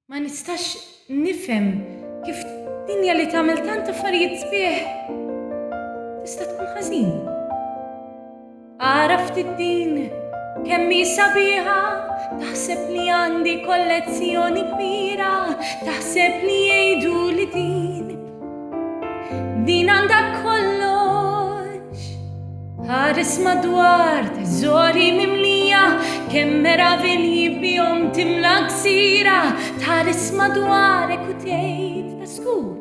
ما nistax nifhem kif dinja li tagħmel tant affarijiet sbieħ tista' tkun ħażin. Għaraft id-din kemm hi sabiħa, taħseb li għandi kollezzjoni kbira, taħseb li jgħidu li din għandha kollox. Ħares madwar teżori mimlija, kemm meravilji bihom timla gżira, tħares madwarek u tgħid ta' skur.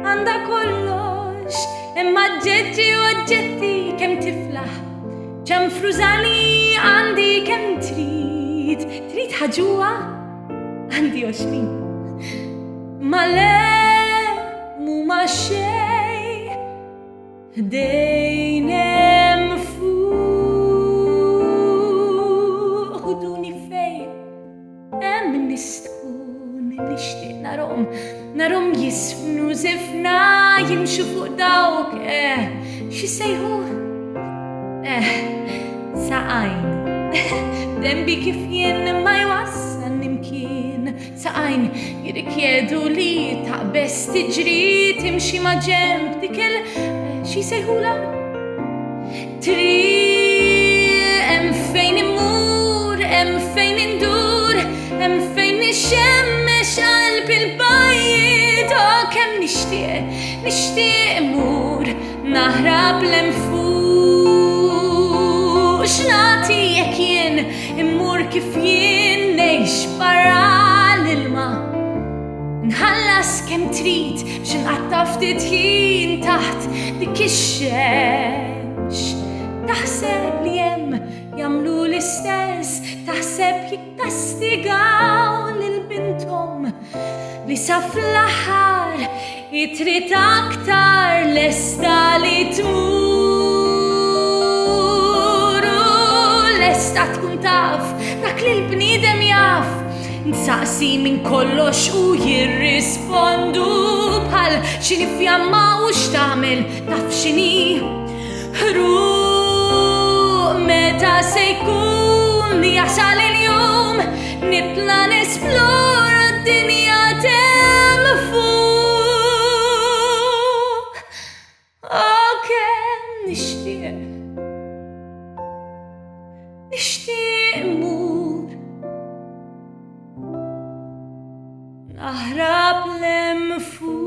Għandha kollox, imma ġeġġi u oġġetti kemm tiflaħ, ċanfrużani għandi kemm trid ħaġuha għandi 20. Ma le mhuma xejn ħdejn hemm fuq ħuduni fejn hemm nies tkun nixtieq narhom jisfnu żifna jimxu fuq dawk xi sejħu saqajn. Dembi kif jien ma jwassal nimkien, saqajn jirrikjedu li taqbess tiġri timxi ma' ġenb dik xi sejħula triq hemm fejn immur, hemm fejn indur, hemm fejn nixxemmex qalbi l-bajjiet, kemm nixtieq immur naħrab l-enfuq. X'nagħti jekk jien immur kif jien ngħix barra l-ilma, nħallas kemm trid biex inqatta' ftit ħin taħt dik ix-xemx. Taħseb li hemm jagħmlu l-istess, taħseb jikkastigaw lil binthom li sa fl-aħħar jitrid aktar lesta li tmur. Lesta tkun taf dak li l-bniedem jaf, nsaqsi minn kollox u jirrispondu bħal x'inhi fjamma u x'tagħmel taf x'inhi ħruq meta se jkun li jasal il-jum nitla' nesplora d-dinja temm fuq. Kemm nixtieq immur naħrab l-hemm fuq.